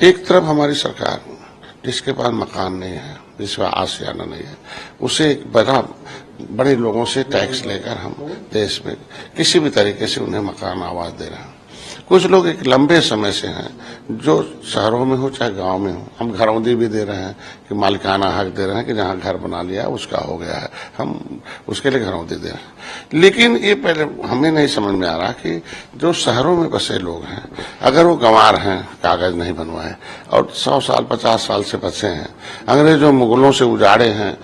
एक तरफ हमारी सरकार जिसके पास मकान नहीं है, जिसका आशियाना नहीं है, उसे बड़े लोगों से टैक्स लेकर हम देश में किसी भी तरीके से उन्हें मकान आवाज दे रहे हैं। कुछ लोग एक लंबे समय से हैं जो शहरों में हो चाहे गांव में हो, हम घरौंदी भी दे रहे हैं कि मालिकाना हक दे रहे हैं कि जहां घर बना लिया उसका हो गया है, हम उसके लिए घरौंदी दे रहे हैं। लेकिन ये पहले हमें नहीं समझ में आ रहा कि जो शहरों में बसे लोग हैं, अगर वो गंवार हैं, कागज नहीं बनवाए और 100 साल 50 साल से बसे हैं, अंग्रेजों मुगलों से उजाड़े हैं,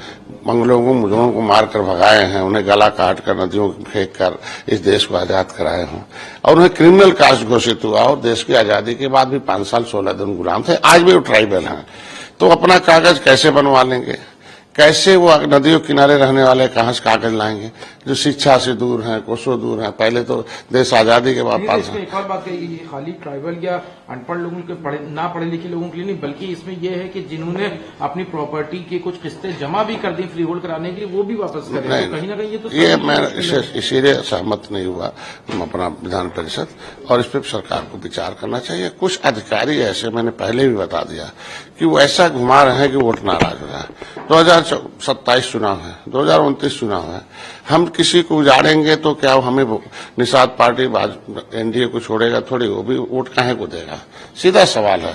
मुगलों को मारकर भगाए हैं, उन्हें गला काट कर नदियों में फेंक कर इस देश को आजाद कराए हों और उन्हें क्रिमिनल कास्ट घोषित हुआ और देश की आजादी के बाद भी 5 साल 16 दिन गुलाम थे, आज भी वो ट्राइबल हैं, तो अपना कागज कैसे बनवा लेंगे? कैसे वो नदियों किनारे रहने वाले कहां से कागज लाएंगे जो शिक्षा से दूर हैं, कोसों दूर हैं? पहले तो देश आजादी के बाद एक और बात है, ये खाली ट्राइबल या अनपढ़ लोगों के ना पढ़े लिखे लोगों के लिए नहीं, बल्कि इसमें यह है कि जिन्होंने अपनी प्रॉपर्टी के कुछ किस्तें जमा भी कर दी फ्री होल्ड कराने के लिए, वो भी वापस करें। तो कहीं ना कहीं ये मैं इसीलिए सहमत नहीं हुआ अपना विधान परिषद, और इस पर सरकार को विचार करना चाहिए। कुछ अधिकारी ऐसे, मैंने पहले भी बता दिया कि वो ऐसा घुमा रहे हैं कि वोट नाराज हो रहा है। 2027 चुनाव है, 2029 चुनाव है, हम किसी को उजाड़ेंगे तो क्या हमें निषाद पार्टी एनडीए को छोड़ेगा थोड़ी, वो भी वोट काहे को देगा? सीधा सवाल है।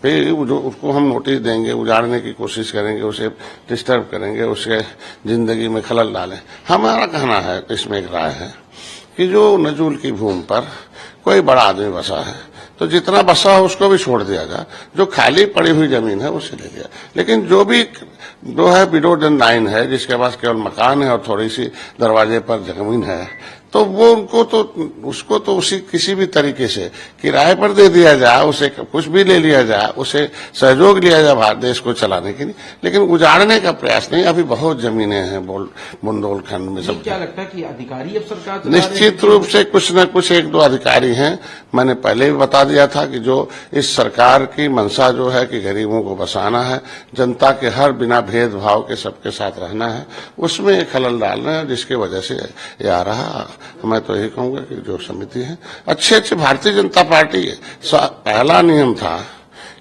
फिर उसको हम नोटिस देंगे, उजाड़ने की कोशिश करेंगे, उसे डिस्टर्ब करेंगे, उसके जिंदगी में खलल डालें। हमारा कहना है, इसमें एक राय है कि जो नजूल की भूमि पर कोई बड़ा आदमी बसा है तो जितना बसा हो उसको भी छोड़ दिया जाए, जो खाली पड़ी हुई जमीन है उसे ले लिया। लेकिन जो है बिलो द लाइन है, जिसके पास केवल मकान है और थोड़ी सी दरवाजे पर जमीन है, तो वो उसको तो उसी किसी भी तरीके से किराए पर दे दिया जाए, उसे कुछ भी ले लिया जाए, उसे सहयोग लिया जाए भारत देश को चलाने के लिए, लेकिन उजाड़ने का प्रयास नहीं। अभी बहुत जमीनें हैं बुंदेलखंड में। सब क्या लगता है कि अधिकारी अब सरकार निश्चित रूप से कुछ न कुछ 1-2 अधिकारी हैं। मैंने पहले भी बता दिया था कि जो इस सरकार की मंशा जो है कि गरीबों को बसाना है, जनता के हर बिना भेदभाव के सबके साथ रहना है, उसमें खलल डालना है, जिसकी वजह से ये आ रहा। मैं तो यही कहूंगा कि जो समिति है अच्छे भारतीय जनता पार्टी पहला नियम था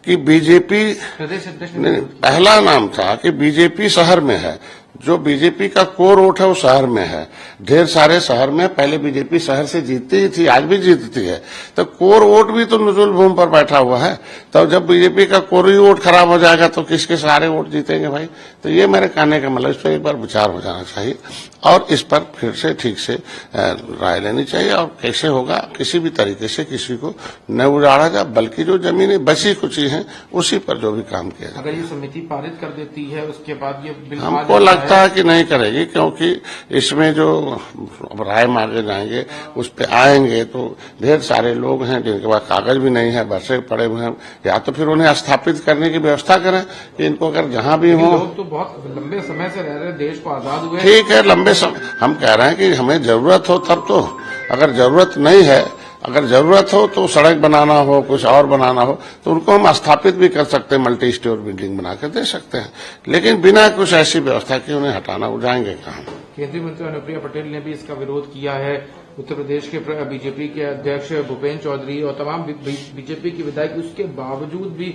कि बीजेपी, पहला नाम था कि बीजेपी शहर में है, जो बीजेपी का कोर वोट है वो शहर में है। ढेर सारे शहर में पहले बीजेपी शहर से जीतती ही थी, आज भी जीतती है, तो कोर वोट भी तो नजुल भूमि पर बैठा हुआ है। तो जब बीजेपी का कोर ही वोट खराब हो जाएगा तो किसके सारे वोट जीतेंगे भाई? तो ये मेरे कहने का मतलब, इस पर एक बार विचार हो जाना चाहिए और इस पर फिर से ठीक से राय लेनी चाहिए और कैसे होगा, किसी भी तरीके से किसी को न उजाड़ा जाए, बल्कि जो जमीनें बची कुची हैं उसी पर जो भी काम किया जाए। अगर ये समिति पारित कर देती है उसके बाद ये बिल हमको लगता है कि नहीं करेगी, क्योंकि इसमें जो राय मांगे जाएंगे उस पे आएंगे तो ढेर सारे लोग हैं जिनके पास कागज भी नहीं है, बसे पड़े हुए हैं, या तो फिर उन्हें स्थापित करने की व्यवस्था करें कि इनको अगर जहां भी हो। लोग तो बहुत लंबे समय से रह रहे, देश को आजाद हुए, ठीक है, लंबे समय हम कह रहे हैं कि हमें जरूरत हो तब तो, अगर जरूरत नहीं है, अगर जरूरत हो तो सड़क बनाना हो, कुछ और बनाना हो तो उनको हम स्थापित भी कर सकते हैं, मल्टी स्टोर बिल्डिंग बनाकर दे सकते हैं, लेकिन बिना कुछ ऐसी व्यवस्था की उन्हें हटाना जाएंगे कहाँ? केंद्रीय मंत्री अनुप्रिया पटेल ने भी इसका विरोध किया है। उत्तर प्रदेश के बीजेपी के अध्यक्ष भूपेन्द्र चौधरी और तमाम बीजेपी के विधायक, उसके बावजूद भी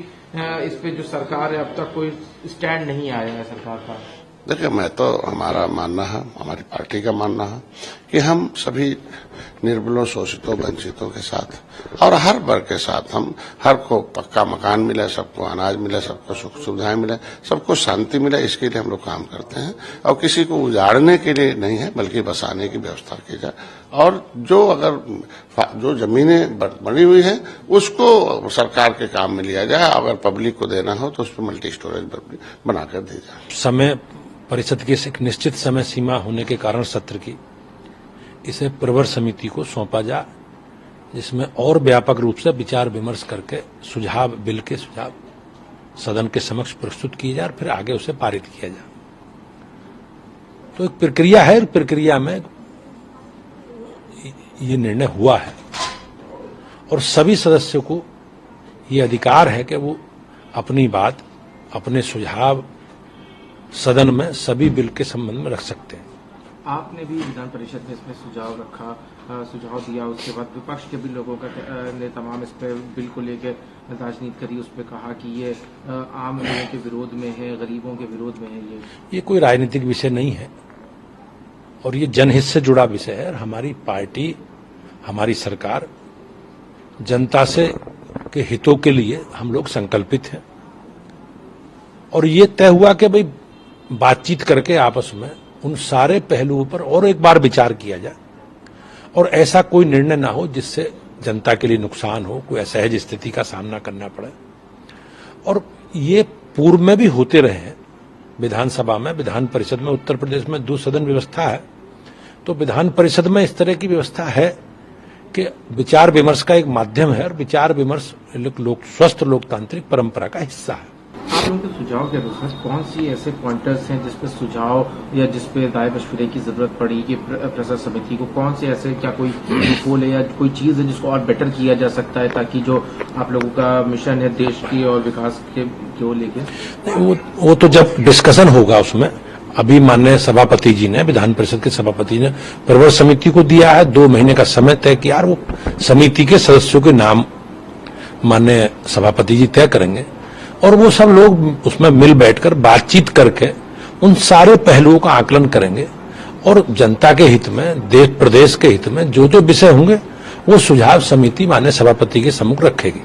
इस पे जो सरकार है अब तक कोई स्टैंड नहीं आया है सरकार का। देखिए, मैं तो, हमारा मानना है, हमारी पार्टी का मानना है कि हम सभी निर्बलों, शोषितों, वंचितों के साथ और हर वर्ग के साथ, हम हर को पक्का मकान मिले, सबको अनाज मिले, सबको सुख सुविधाएं मिले, सबको शांति मिले, इसके लिए हम लोग काम करते हैं और किसी को उजाड़ने के लिए नहीं है बल्कि बसाने की व्यवस्था की जाए। और जो जमीनें बनी हुई हैं उसको सरकार के काम में लिया जाए, अगर पब्लिक को देना हो तो उस पर मल्टी स्टोरेज बनाकर दी जाए। समय परिषद की एक निश्चित समय सीमा होने के कारण सत्र की, इसे प्रवर समिति को सौंपा जाए, जिसमें और व्यापक रूप से विचार विमर्श करके सुझाव, बिल के सुझाव सदन के समक्ष प्रस्तुत किए जाए और फिर आगे उसे पारित किया जाए। तो एक प्रक्रिया है, प्रक्रिया में ये निर्णय हुआ है और सभी सदस्यों को ये अधिकार है कि वो अपनी बात, अपने सुझाव सदन में सभी बिल के संबंध में रख सकते हैं। आपने भी विधान परिषद में इसमें सुझाव रखा, सुझाव दिया, उसके बाद विपक्ष के भी लोगों का ने तमाम इस पे बिल को लेकर राजनीति करी, उस पर कहा कि ये आम लोगों के विरोध में है, गरीबों के विरोध में है। ये कोई राजनीतिक विषय नहीं है और ये जनहित से जुड़ा विषय है। हमारी पार्टी, हमारी सरकार जनता से के हितों के लिए हम लोग संकल्पित हैं और ये तय हुआ कि भाई बातचीत करके आपस में उन सारे पहलुओं पर और एक बार विचार किया जाए और ऐसा कोई निर्णय ना हो जिससे जनता के लिए नुकसान हो, कोई असहज स्थिति का सामना करना पड़े। और ये पूर्व में भी होते रहे हैं। विधानसभा में, विधान परिषद में, उत्तर प्रदेश में 2 सदन व्यवस्था है, तो विधान परिषद में इस तरह की व्यवस्था है कि विचार विमर्श का एक माध्यम है और विचार विमर्श स्वस्थ लोकतांत्रिक परंपरा का हिस्सा है। आप लोगों के सुझाव के अनुसार कौन सी ऐसे पॉइंटर्स हैं जिसपे सुझाव या जिसपे राय मशवरे की जरूरत पड़ी कि प्रसार समिति को, कौन से ऐसे, क्या कोई लूपहोल है या कोई चीज है जिसको और बेटर किया जा सकता है ताकि जो आप लोगों का मिशन है देश की और विकास के को लेके? वो तो जब डिस्कशन होगा उसमें। अभी माननीय सभापति जी ने, विधान परिषद के सभापति ने प्रवर समिति को दिया है 2 महीने का समय तय किया और वो समिति के सदस्यों के नाम माननीय सभापति जी तय करेंगे और वो सब लोग उसमें मिल बैठकर बातचीत करके उन सारे पहलुओं का आकलन करेंगे और जनता के हित में, देश प्रदेश के हित में जो जो विषय होंगे वो सुझाव समिति माननीय सभापति के सम्मुख रखेगी।